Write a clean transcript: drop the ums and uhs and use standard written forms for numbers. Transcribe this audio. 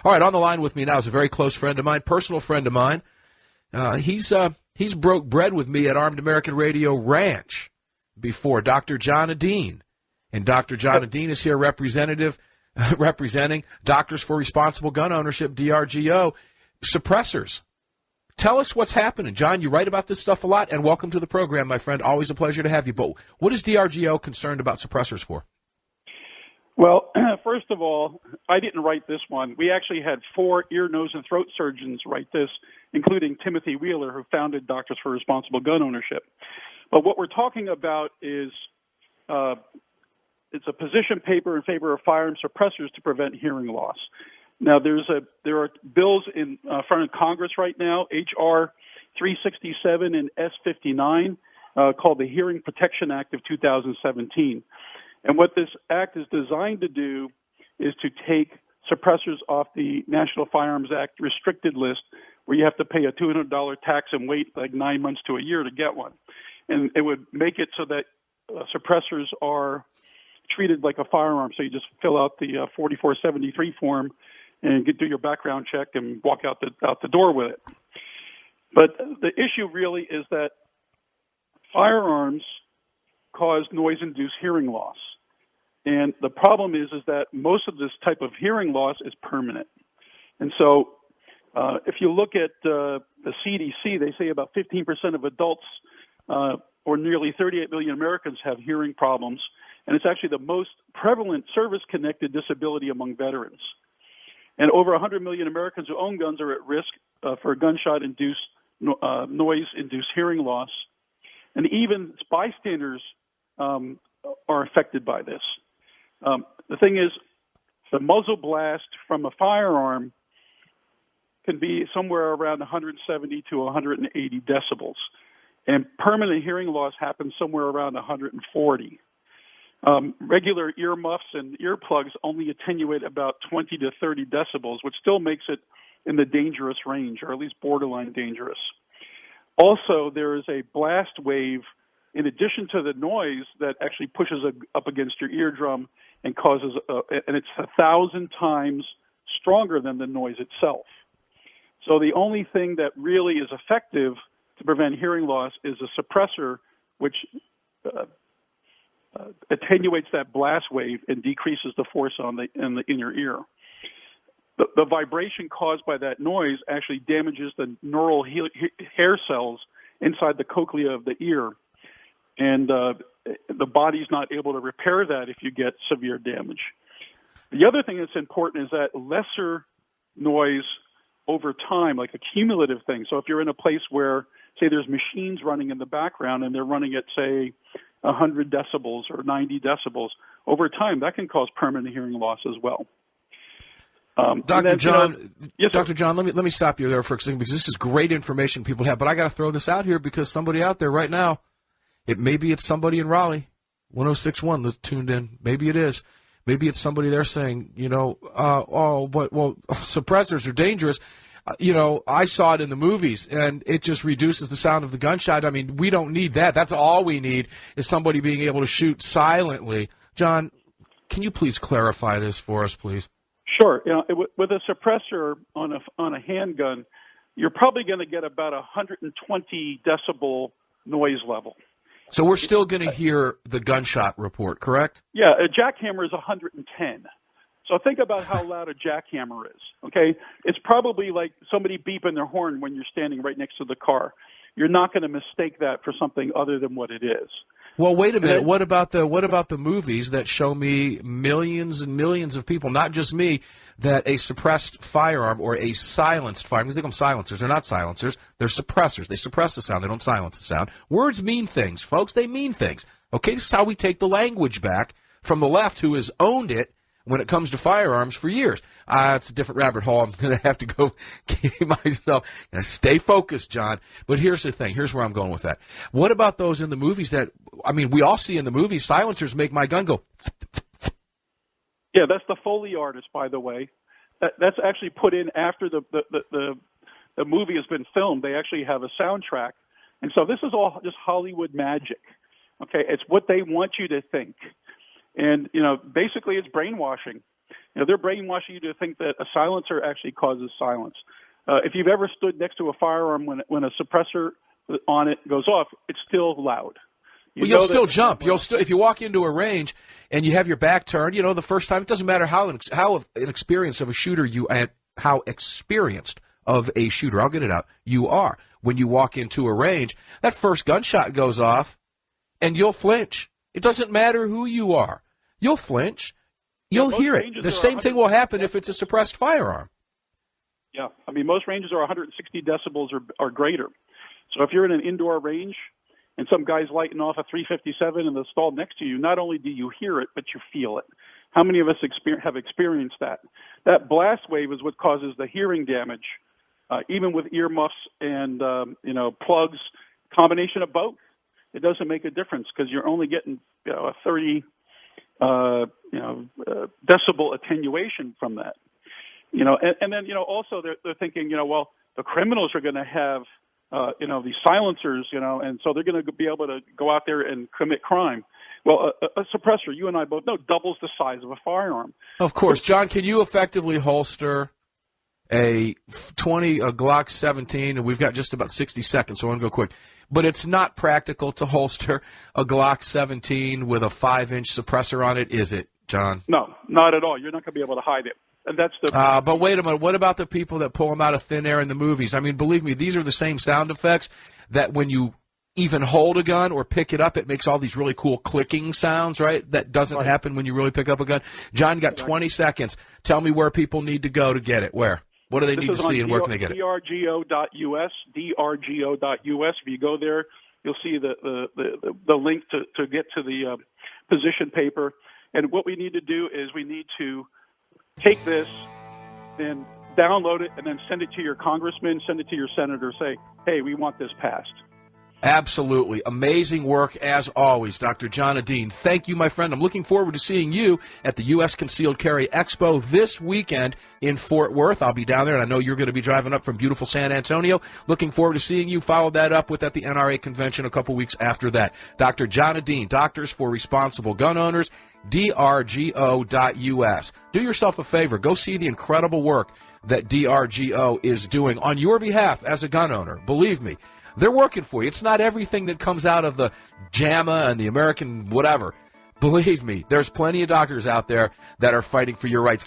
All right, on the line with me now is a very close friend of mine, personal friend of mine. He's broke bread with me at Armed American Radio Ranch before, Dr. John Edeen. And Dr. John Edeen is here representing Doctors for Responsible Gun Ownership, DRGO, suppressors. Tell us what's happening. John, you write about this stuff a lot, and welcome to the program, my friend. Always a pleasure to have you. But what is DRGO concerned about suppressors for? Well, first of all, I didn't write this one. We actually had 4 ear, nose, and throat surgeons write this, including Timothy Wheeler, who founded Doctors for Responsible Gun Ownership. But what we're talking about is it's a position paper in favor of firearm suppressors to prevent hearing loss. Now, there are bills in front of Congress right now, H.R. 367 and S59, called the Hearing Protection Act of 2017. And what this act is designed to do is to take suppressors off the National Firearms Act restricted list, where you have to pay a $200 tax and wait like 9 months to a year to get one. And it would make it so that suppressors are treated like a firearm. So you just fill out the 4473 form and do your background check and walk out the door with it. But the issue really is that firearms cause noise-induced hearing loss. And the problem is that most of this type of hearing loss is permanent. And so if you look at the CDC, they say about 15% of adults or nearly 38 million Americans have hearing problems. And it's actually the most prevalent service-connected disability among veterans. And over 100 million Americans who own guns are at risk for gunshot-induced, noise-induced hearing loss. And even bystanders are affected by this. The thing is, the muzzle blast from a firearm can be somewhere around 170 to 180 decibels. And permanent hearing loss happens somewhere around 140. Regular earmuffs and earplugs only attenuate about 20 to 30 decibels, which still makes it in the dangerous range, or at least borderline dangerous. Also, there is a blast wave in addition to the noise that actually pushes up against your eardrum and causes, and it's 1,000 times stronger than the noise itself. So the only thing that really is effective to prevent hearing loss is a suppressor, which attenuates that blast wave and decreases the force in your ear. The vibration caused by that noise actually damages the neural hair cells inside the cochlea of the ear, and the body's not able to repair that if you get severe damage. The other thing that's important is that lesser noise over time, like a cumulative thing. So if you're in a place where, say, there's machines running in the background and they're running at, say, 100 decibels or 90 decibels, over time that can cause permanent hearing loss as well. Dr. John, yes, Dr. John, let me stop you there for a second, because this is great information people have. But I got to throw this out here because somebody out there right now, maybe it's somebody in Raleigh, 106.1 that's tuned in. Maybe it is. Maybe it's somebody there saying, suppressors are dangerous. I saw it in the movies, and it just reduces the sound of the gunshot. I mean, we don't need that. That's all we need is somebody being able to shoot silently. John, can you please clarify this for us, please? Sure. With a suppressor on a handgun, you're probably going to get about 120 decibel noise level. So we're still going to hear the gunshot report, correct? Yeah, a jackhammer is 110. So think about how loud a jackhammer is, okay? It's probably like somebody beeping their horn when you're standing right next to the car. You're not going to mistake that for something other than what it is. Well, wait a minute. What about the movies that show me millions and millions of people, not just me, that a suppressed firearm or a silenced firearm, because they call them silencers. They're not silencers. They're suppressors. They suppress the sound. They don't silence the sound. Words mean things, folks. They mean things. Okay, this is how we take the language back from the left, who has owned it when it comes to firearms for years. It's a different rabbit hole. I'm going to have to go keep myself. Stay focused, John. But here's the thing. Here's where I'm going with that. What about those in the movies that, we all see in the movies, silencers make my gun go. Yeah, that's the Foley artist, by the way. That's actually put in after the movie has been filmed. They actually have a soundtrack. And so this is all just Hollywood magic. Okay, it's what they want you to think. And, basically it's brainwashing. They're brainwashing you to think that a silencer actually causes silence. If you've ever stood next to a firearm when a suppressor on it goes off, it's still loud. You'll still jump. If you walk into a range and you have your back turned, the first time, it doesn't matter how experienced of a shooter how experienced of a shooter, I'll get it out, you are. When you walk into a range, that first gunshot goes off and you'll flinch. It doesn't matter who you are. You'll flinch. You'll hear it. The same thing will happen if it's a suppressed firearm. Yeah. I mean, most ranges are 160 decibels or greater. So if you're in an indoor range and some guy's lighting off a 357 in the stall next to you, not only do you hear it, but you feel it. How many of us have experienced that? That blast wave is what causes the hearing damage, even with earmuffs and, plugs, combination of both. It doesn't make a difference because you're only getting a 30 decibel attenuation from that. And then also they're thinking, well, the criminals are going to have these silencers, and so they're going to be able to go out there and commit crime. Well, a suppressor, you and I both know, doubles the size of a firearm. Of course. John, can you effectively holster a Glock 17, and we've got just about 60 seconds, so I want to go quick. But it's not practical to holster a Glock 17 with a 5-inch suppressor on it, is it, John? No, not at all. You're not going to be able to hide it. And that's the. But wait a minute. What about the people that pull them out of thin air in the movies? I mean, believe me, these are the same sound effects that when you even hold a gun or pick it up, it makes all these really cool clicking sounds, right? That doesn't happen when you really pick up a gun. John, you got 20 seconds. Tell me where people need to go to get it. Where? What do they need to see, and where can they get it? DRGO.us, DRGO.us. If you go there, you'll see the link to get to the position paper. And what we need to do is we need to take this and download it and then send it to your congressman, send it to your senator, say, hey, we want this passed. Absolutely. Amazing work, as always, Dr. John Edeen. Thank you, my friend. I'm looking forward to seeing you at the U.S. Concealed Carry Expo this weekend in Fort Worth. I'll be down there, and I know you're going to be driving up from beautiful San Antonio. Looking forward to seeing you. Follow that up with at the NRA convention a couple weeks after that. Dr. John Edeen, Doctors for Responsible Gun Owners, DRGO.us. Do yourself a favor. Go see the incredible work that DRGO is doing on your behalf as a gun owner. Believe me, they're working for you. It's not everything that comes out of the JAMA and the American whatever. Believe me, there's plenty of doctors out there that are fighting for your rights.